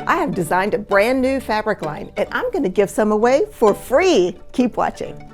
I have designed a brand new fabric line and I'm going to give some away for free. Keep watching.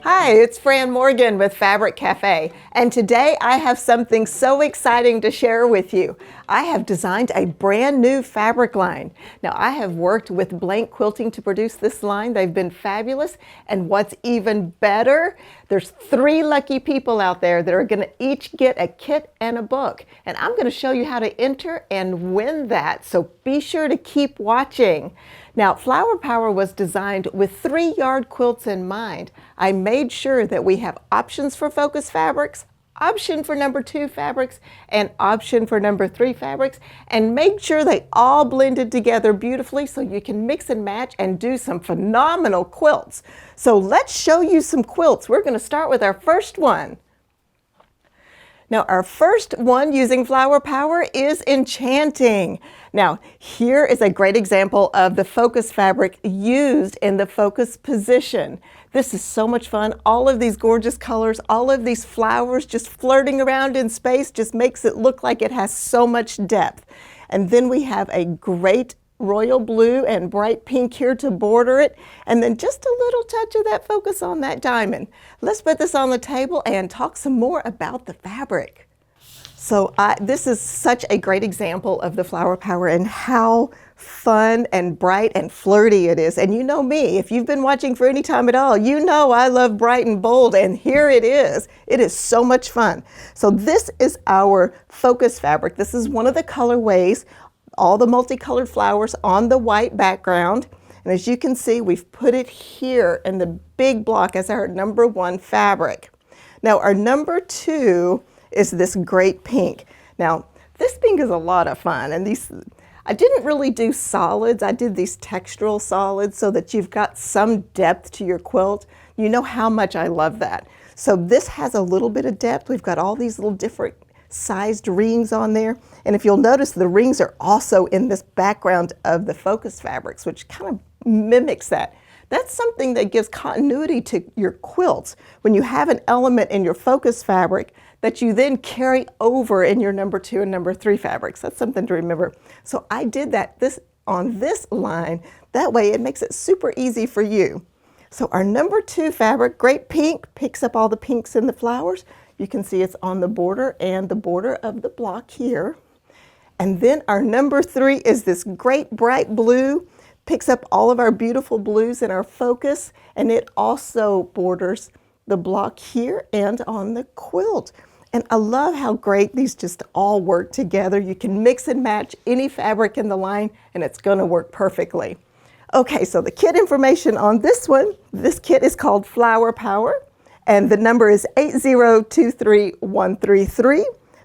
Hi, it's Fran Morgan with Fabric Cafe, and today I have something so exciting to share with you. I have designed a brand new fabric line. Now, I have worked with Blank Quilting to produce this line. They've been fabulous, and what's even better, there's 3 lucky people out there that are going to each get a kit and a book, and I'm going to show you how to enter and win that, so be sure to keep watching. Now, Flower Power was designed with 3-yard quilts in mind. I made sure that we have options for focus fabrics, option for number 2 fabrics, and option for number 3 fabrics, and made sure they all blended together beautifully so you can mix and match and do some phenomenal quilts. So let's show you some quilts. We're going to start with our first one. Now, our first one using Flower Power is Enchanting. Now, here is a great example of the focus fabric used in the focus position. This is so much fun. All of these gorgeous colors, all of these flowers just flirting around in space just makes it look like it has so much depth. And then we have a great royal blue and bright pink here to border it, and then just a little touch of that focus on that diamond. Let's put this on the table and talk some more about the fabric. So this is such a great example of the Flower Power and how fun and bright and flirty it is. And you know me, if you've been watching for any time at all, you know I love bright and bold, and here it is. It is so much fun. So this is our focus fabric. This is one of the colorways. All the multicolored flowers on the white background. And as you can see, we've put it here in the big block as our number 1 fabric. Now, our number 2 is this great pink. Now, this pink is a lot of fun. And I didn't really do solids. I did these textural solids so that you've got some depth to your quilt. You know how much I love that. So this has a little bit of depth. We've got all these little different sized rings on there, and if you'll notice, the rings are also in this background of the focus fabrics, which kind of mimics that. That's something that gives continuity to your quilts when you have an element in your focus fabric that you then carry over in your number 2 and number 3 fabrics. That's something to remember. So I did that on this line. That way it makes it super easy for you. So our number 2 fabric, great pink, picks up all the pinks in the flowers. You can see it's on the border and the border of the block here. And then our number 3 is this great bright blue, picks up all of our beautiful blues in our focus, and it also borders the block here and on the quilt. And I love how great these just all work together. You can mix and match any fabric in the line and it's going to work perfectly. Okay, so the kit information on this one, this kit is called Flower Power. And the number is 8023133.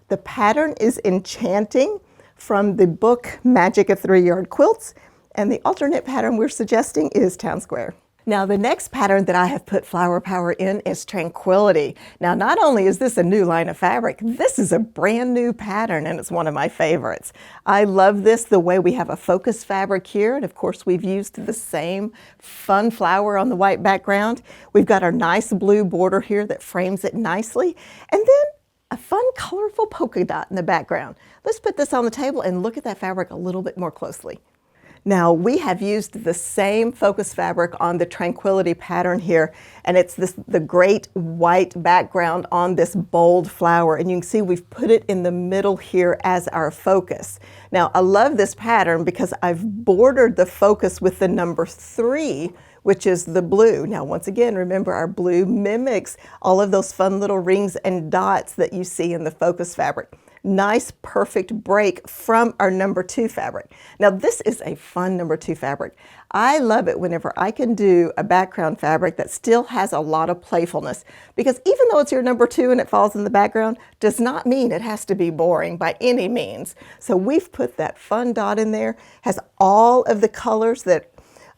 The pattern is Enchanting from the book Magic of 3-Yard Quilts. And the alternate pattern we're suggesting is Town Square. Now, the next pattern that I have put Flower Power in is Tranquility. Now, not only is this a new line of fabric, this is a brand new pattern, and it's one of my favorites. I love this, the way we have a focus fabric here, and of course we've used the same fun flower on the white background. We've got our nice blue border here that frames it nicely, and then a fun colorful polka dot in the background. Let's put this on the table and look at that fabric a little bit more closely. Now, we have used the same focus fabric on the Tranquility pattern here, and it's the great white background on this bold flower, and you can see we've put it in the middle here as our focus. Now, I love this pattern because I've bordered the focus with the number 3, which is the blue. Now, once again, remember our blue mimics all of those fun little rings and dots that you see in the focus fabric. Nice, perfect break from our number 2 fabric. Now, this is a fun number 2 fabric. I love it whenever I can do a background fabric that still has a lot of playfulness, because even though it's your number 2 and it falls in the background, does not mean it has to be boring by any means. So we've put that fun dot in there, has all of the colors that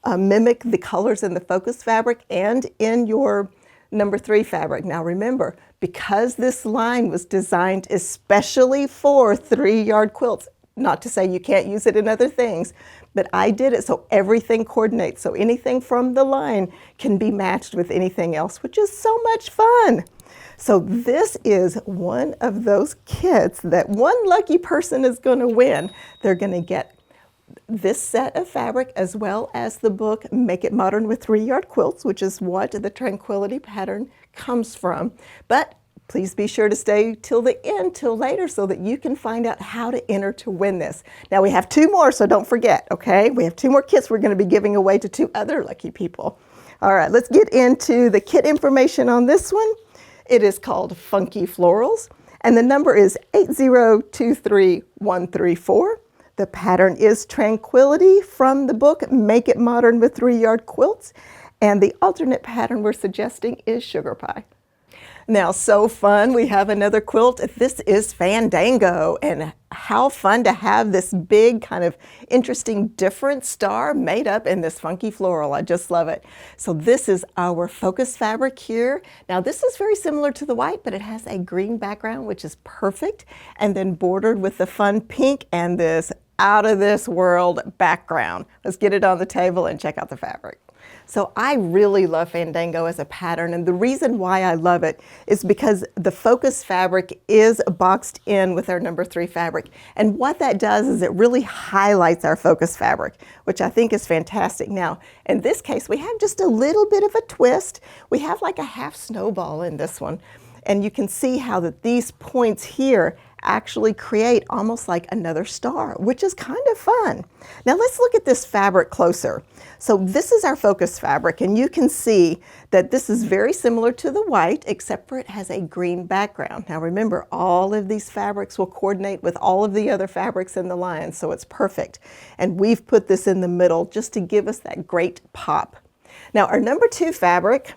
mimic the colors in the focus fabric and in your number 3 fabric. Now remember, because this line was designed especially for 3-yard quilts, not to say you can't use it in other things, but I did it so everything coordinates. So anything from the line can be matched with anything else, which is so much fun. So this is one of those kits that one lucky person is going to win. They're going to get this set of fabric as well as the book Make It Modern with 3-Yard Quilts, which is what the Tranquility pattern comes from. But please be sure to stay till the end, till later, so that you can find out how to enter to win this. Now we have 2 more, so don't forget, okay? We have 2 more kits we're going to be giving away to 2 other lucky people. All right, let's get into the kit information on this one. It is called Funky Florals, and the number is 8023134. The pattern is Tranquility from the book Make It Modern with 3-Yard Quilts, and the alternate pattern we're suggesting is Sugar Pie. Now, so fun, we have another quilt. This is Fandango, and how fun to have this big kind of interesting different star made up in this funky floral. I just love it. So this is our focus fabric here. Now this is very similar to the white, but it has a green background, which is perfect, and then bordered with the fun pink and this out of this world background. Let's get it on the table and check out the fabric. So I really love Fandango as a pattern, and the reason why I love it is because the focus fabric is boxed in with our number 3 fabric, and what that does is it really highlights our focus fabric, which I think is fantastic. Now in this case we have just a little bit of a twist. We have like a half snowball in this one, and you can see how that these points here actually create almost like another star, which is kind of fun. Now let's look at this fabric closer. So this is our focus fabric, and you can see that this is very similar to the white, except for it has a green background. Now remember, all of these fabrics will coordinate with all of the other fabrics in the line, so it's perfect. And we've put this in the middle just to give us that great pop. Now our number 2 fabric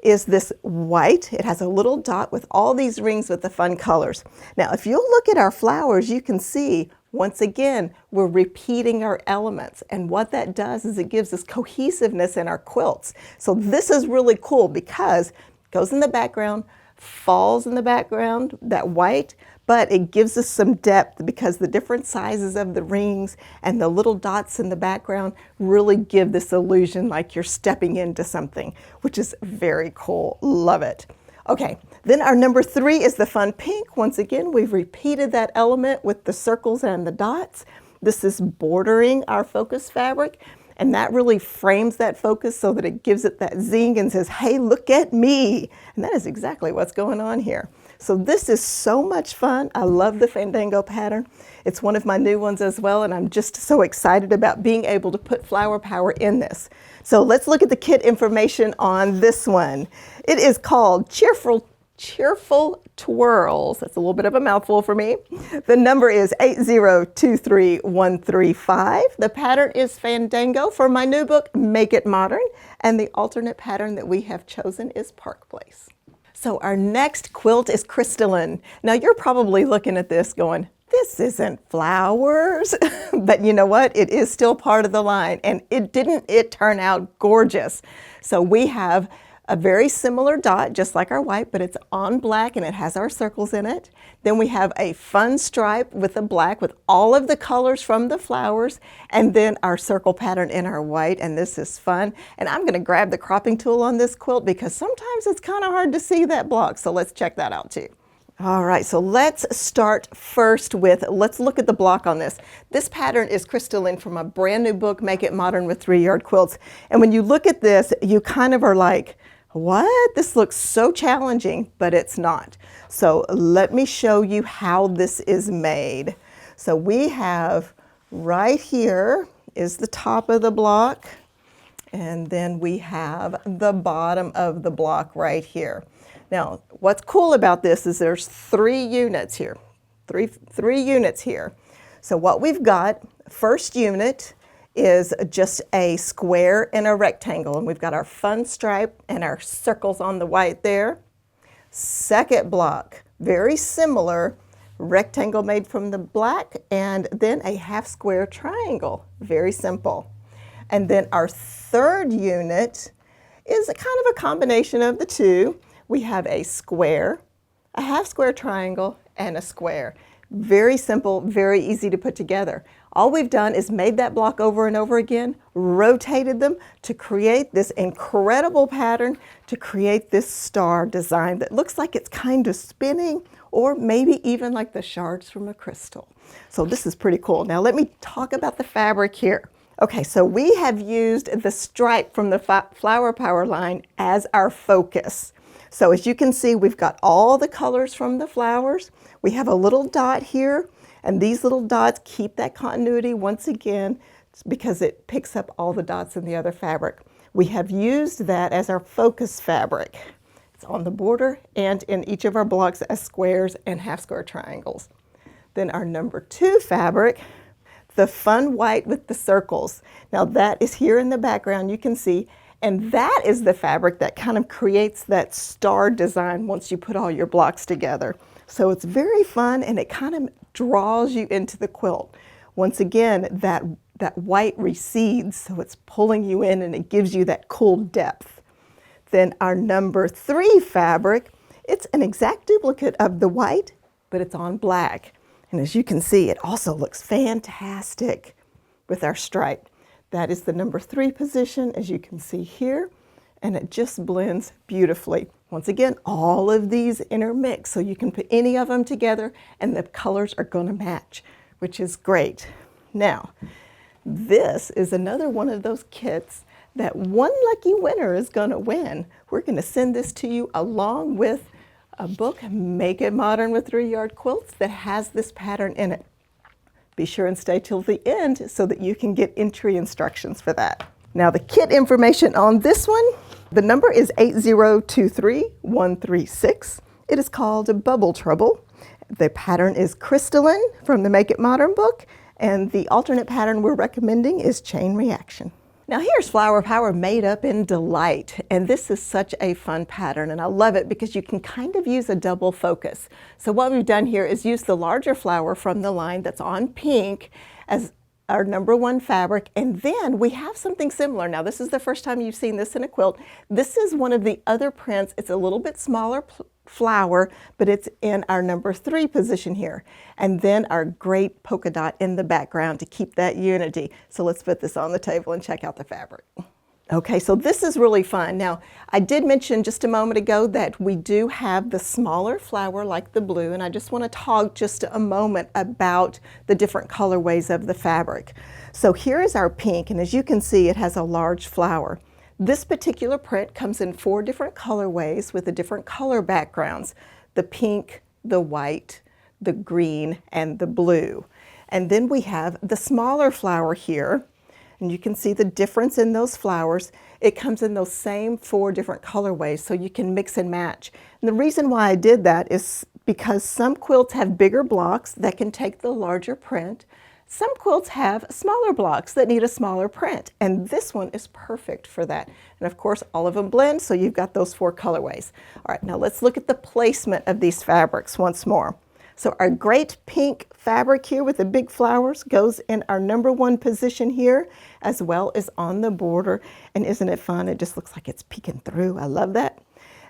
is this white. It has a little dot with all these rings with the fun colors. Now if you'll look at our flowers, you can see once again we're repeating our elements, and what that does is it gives us cohesiveness in our quilts. So this is really cool because it goes in the background, falls in the background, that white, but it gives us some depth because the different sizes of the rings and the little dots in the background really give this illusion like you're stepping into something, which is very cool. Love it. Okay, then our number 3 is the fun pink. Once again, we've repeated that element with the circles and the dots. This is bordering our focus fabric, and that really frames that focus so that it gives it that zing and says, hey, look at me. And that is exactly what's going on here. So this is so much fun. I love the Fandango pattern. It's one of my new ones as well, and I'm just so excited about being able to put flower power in this. So let's look at the kit information on this one. It is called Cheerful Twirls. That's a little bit of a mouthful for me. The number is 8023135. The pattern is Fandango for my new book, Make It Modern, and the alternate pattern that we have chosen is Park Place. So our next quilt is Crystalline. Now you're probably looking at this going, this isn't flowers, but you know what? It is still part of the line, and didn't it turn out gorgeous? So we have a very similar dot, just like our white, but it's on black and it has our circles in it. Then we have a fun stripe with the black with all of the colors from the flowers, and then our circle pattern in our white, and this is fun. And I'm gonna grab the cropping tool on this quilt because sometimes it's kind of hard to see that block, so let's check that out too. All right, so let's start first with, let's look at the block on this. This pattern is Crystalline from a brand new book, Make It Modern with 3-Yard Quilts. And when you look at this, you kind of are like, what? This looks so challenging, but it's not. So let me show you how this is made. So we have right here is the top of the block, and then we have the bottom of the block right here. Now, what's cool about this is there's 3 units here, three units here. So what we've got, first unit is just a square and a rectangle, and we've got our fun stripe and our circles on the white there. Second block, very similar, rectangle made from the black, and then a half square triangle, very simple. And then our third unit is a kind of a combination of the two. We have a square, a half square triangle, and a square. Very simple, very easy to put together. All we've done is made that block over and over again, rotated them to create this incredible pattern, to create this star design that looks like it's kind of spinning, or maybe even like the shards from a crystal. So this is pretty cool. Now let me talk about the fabric here. Okay, so we have used the stripe from the Flower Power line as our focus. So as you can see, we've got all the colors from the flowers. We have a little dot here, and these little dots keep that continuity once again because it picks up all the dots in the other fabric. We have used that as our focus fabric. It's on the border and in each of our blocks as squares and half square triangles. Then our number 2 fabric, the fun white with the circles. Now that is here in the background, you can see, and that is the fabric that kind of creates that star design once you put all your blocks together. So it's very fun, and it kind of draws you into the quilt. Once again, that white recedes, so it's pulling you in and it gives you that cool depth. Then our number 3 fabric, it's an exact duplicate of the white, but it's on black. And as you can see, it also looks fantastic with our stripe. That is the number 3 position, as you can see here, and it just blends beautifully. Once again, all of these intermix, so you can put any of them together and the colors are going to match, which is great. Now, this is another one of those kits that one lucky winner is going to win. We're going to send this to you along with a book, Make It Modern with 3-Yard Quilts, that has this pattern in it. Be sure and stay till the end so that you can get entry instructions for that. Now the kit information on this one, the number is 8023136. It is called Bubble Trouble. The pattern is Crystalline from the Make It Modern book, and the alternate pattern we're recommending is Chain Reaction. Now here's Flower Power Made Up in Delight, and this is such a fun pattern, and I love it because you can kind of use a double focus. So what we've done here is use the larger flower from the line that's on pink as our number 1 fabric, and then we have something similar. Now this is the first time you've seen this in a quilt. This is one of the other prints. It's a little bit smaller flower, but it's in our number 3 position here. And then our great polka dot in the background to keep that unity. So let's put this on the table and check out the fabric. Okay, so this is really fun. Now, I did mention just a moment ago that we do have the smaller flower like the blue, and I just want to talk just a moment about the different colorways of the fabric. So here is our pink, and as you can see, it has a large flower. This particular print comes in 4 different colorways with the different color backgrounds: the pink, the white, the green, and the blue. And then we have the smaller flower here, and you can see the difference in those flowers. It comes in those same 4 different colorways, so you can mix and match. And the reason why I did that is because some quilts have bigger blocks that can take the larger print. Some quilts have smaller blocks that need a smaller print, and this one is perfect for that. And of course, all of them blend, so you've got those 4 colorways. All right, now let's look at the placement of these fabrics once more. So our great pink fabric here with the big flowers goes in our number 1 position here, as well as on the border. And isn't it fun? It just looks like it's peeking through. I love that.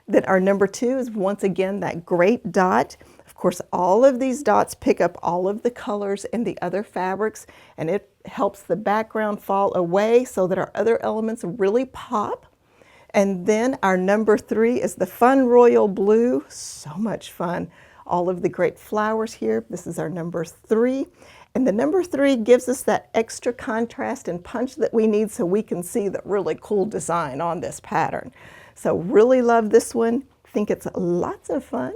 Then our number 2 is once again that great dot. Of course, all of these dots pick up all of the colors in the other fabrics, and it helps the background fall away so that our other elements really pop. And then our number 3 is the fun royal blue. So much fun. All of the great flowers here. This is our number 3. And the number 3 gives us that extra contrast and punch that we need so we can see the really cool design on this pattern. So really love this one. Think it's lots of fun.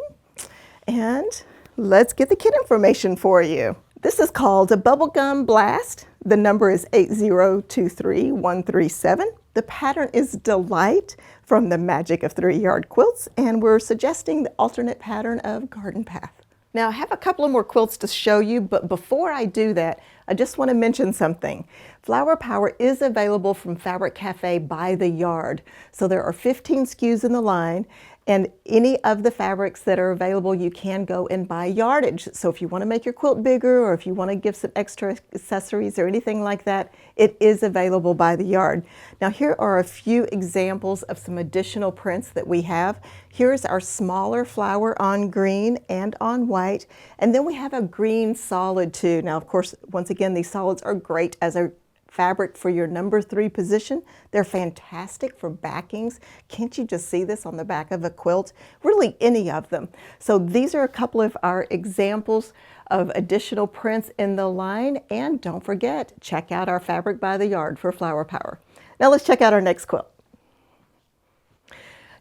And let's get the kit information for you. This is called a Bubblegum Blast. The number is 8023137. The pattern is Delight from the Magic of 3-Yard Quilts, and we're suggesting the alternate pattern of Garden Path. Now I have a couple of more quilts to show you, but before I do that, I just want to mention something. Flower Power is available from Fabric Cafe by the yard. So there are 15 SKUs in the line, And any of the fabrics that are available, you can go and buy yardage. So if you want to make your quilt bigger, or if you want to give some extra accessories or anything like that, it is available by the yard. Now here are a few examples of some additional prints that we have. Here's our smaller flower on green and on white. And then we have a green solid too. Now, of course, once again, these solids are great as a fabric for your number 3 position. They're fantastic for backings. Can't you just see this on the back of a quilt? Really, any of them. So these are a couple of our examples of additional prints in the line. And don't forget, check out our Fabric by the Yard for flower power. Now let's check out our next quilt.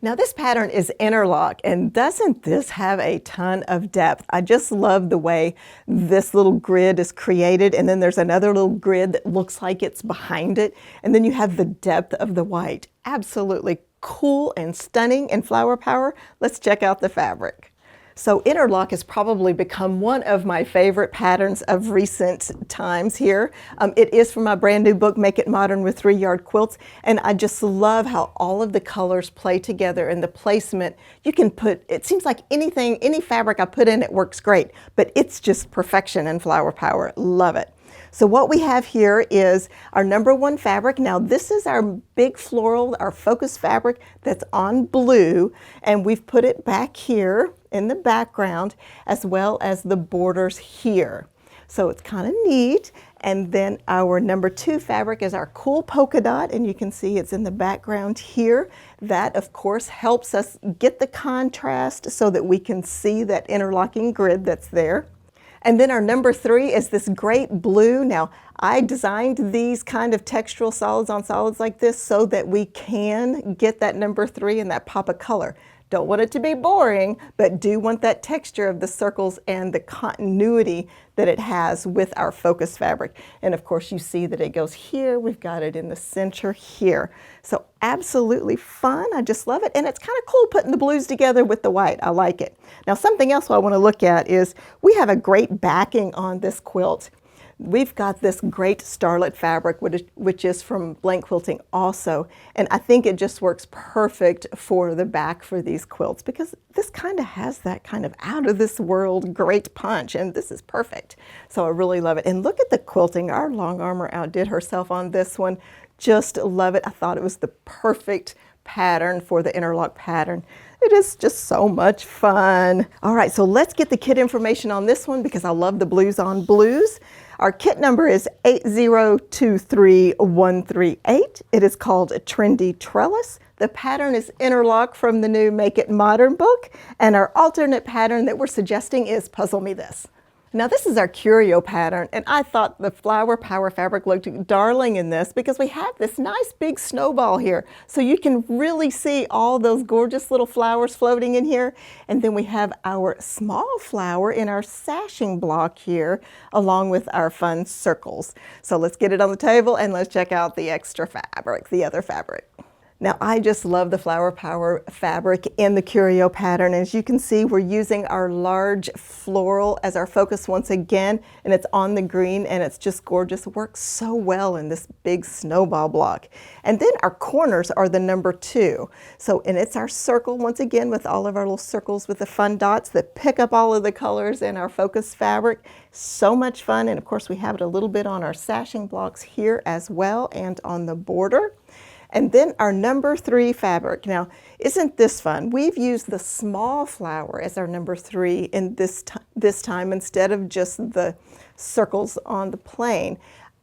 Now this pattern is Interlock, and doesn't this have a ton of depth? I just love the way this little grid is created, and then there's another little grid that looks like it's behind it, and then you have the depth of the white. Absolutely cool and stunning in flower power. Let's check out the fabric. So Interlock has probably become one of my favorite patterns of recent times here. It is from my brand new book, Make It Modern with 3-Yard Quilts, and I just love how all of the colors play together and the placement. You can put, it seems like anything, any fabric I put in it works great, but it's just perfection in flower power. Love it. So what we have here is our number 1 fabric. Now this is our big floral, our focus fabric that's on blue, and we've put it back here in the background as well as the borders here. So it's kind of neat. And then our number 2 fabric is our cool polka dot, and you can see it's in the background here. That of course helps us get the contrast so that we can see that interlocking grid that's there. And then our number 3 is this great blue. Now, I designed these kind of textural solids on solids like this so that we can get that number 3 and that pop of color. Don't want it to be boring, but do want that texture of the circles and the continuity that it has with our focus fabric. And of course, you see that it goes here. We've got it in the center here. So absolutely fun. I just love it. And it's kind of cool putting the blues together with the white. I like it. Now, something else I want to look at is we have a great backing on this quilt. We've got this great starlet fabric, which is from Blank Quilting also. And I think it just works perfect for the back for these quilts because this kind of has that kind of out of this world great punch, and this is perfect. So I really love it. And look at the quilting. Our long armor outdid herself on this one. Just love it. I thought it was the perfect pattern for the Interlock pattern. It is just so much fun. All right, so let's get the kit information on this one because I love the blues on blues. Our kit number is 8023138. It is called Trendy Trellis. The pattern is Interlock from the new Make It Modern book, and our alternate pattern that we're suggesting is Puzzle Me This. Now this is our Curio pattern, and I thought the flower power fabric looked darling in this because we have this nice big snowball here. So you can really see all those gorgeous little flowers floating in here. And then we have our small flower in our sashing block here, along with our fun circles. So let's get it on the table and let's check out the extra fabric, the other fabric. Now I just love the flower power fabric in the Curio pattern. As you can see, we're using our large floral as our focus once again, and it's on the green and it's just gorgeous. It works so well in this big snowball block. And then our corners are the number 2. So, and it's our circle once again with all of our little circles with the fun dots that pick up all of the colors in our focus fabric. So much fun. And of course we have it a little bit on our sashing blocks here as well and on the border. And then our number 3 fabric. Now, isn't this fun? We've used the small flower as our number 3 in this time instead of just the circles on the plain.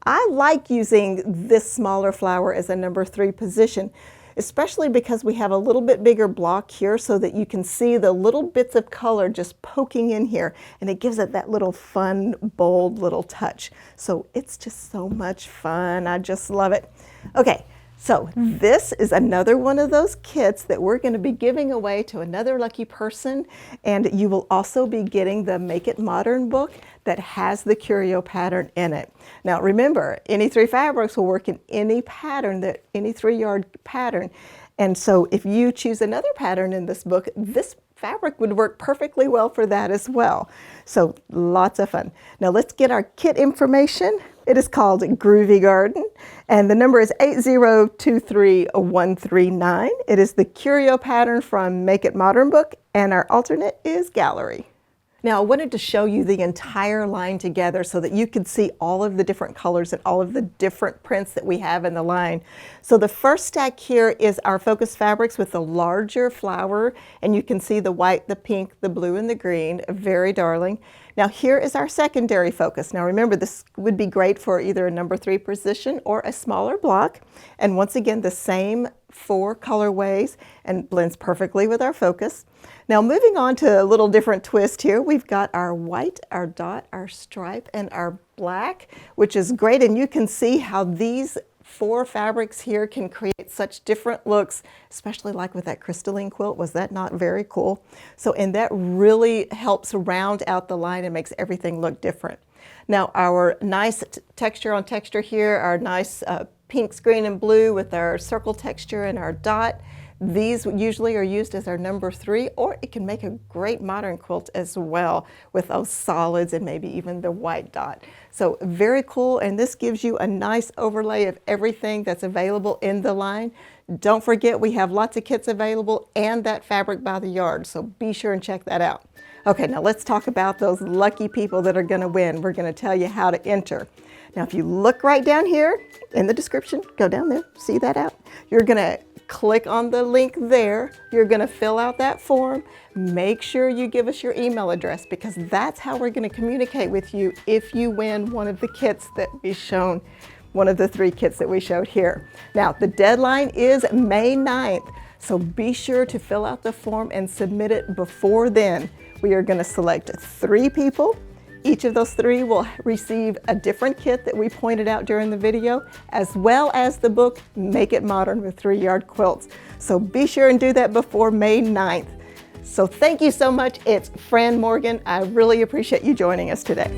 I like using this smaller flower as a number 3 position, especially because we have a little bit bigger block here so that you can see the little bits of color just poking in here, and it gives it that little fun, bold little touch. So it's just so much fun. I just love it. Okay. So this is another one of those kits that we're going to be giving away to another lucky person, and you will also be getting the Make It Modern book that has the Curio pattern in it. Now remember, any 3 fabrics will work in any pattern, any 3-yard pattern, and so if you choose another pattern in this book, this fabric would work perfectly well for that as well. So lots of fun. Now let's get our kit information. It is called Groovy Garden, and the number is 8023139. It is the Curio pattern from Make It Modern book, and our alternate is Gallery. Now, I wanted to show you the entire line together so that you could see all of the different colors and all of the different prints that we have in the line. So the first stack here is our focus fabrics with the larger flower, and you can see the white, the pink, the blue, and the green. Very darling. Now here is our secondary focus. Now remember, this would be great for either a number 3 position or a smaller block. And once again, the same 4 colorways and blends perfectly with our focus. Now moving on to a little different twist here, we've got our white, our dot, our stripe, and our black, which is great. And you can see how these 4 fabrics here can create such different looks, especially like with that crystalline quilt. Was that not very cool? So, and that really helps round out the line and makes everything look different. Now our nice texture on texture here, our nice pinks, green, and blue with our circle texture and our dot. These usually are used as our number 3, or it can make a great modern quilt as well with those solids and maybe even the white dot. So very cool, and this gives you a nice overlay of everything that's available in the line. Don't forget, we have lots of kits available and that fabric by the yard, so be sure and check that out. Okay, now let's talk about those lucky people that are going to win. We're going to tell you how to enter. Now if you look right down here in the description, go down there, see that out. You're going to click on the link there. You're going to fill out that form. Make sure you give us your email address, because that's how we're going to communicate with you if you win one of the kits that we shown, one of the 3 kits that we showed here. Now the deadline is May 9th, so be sure to fill out the form and submit it before then. We are going to select 3 people. Each of those 3 will receive a different kit that we pointed out during the video, as well as the book Make It Modern with 3-Yard Quilts. So be sure and do that before May 9th. So thank you so much. It's Fran Morgan. I really appreciate you joining us today.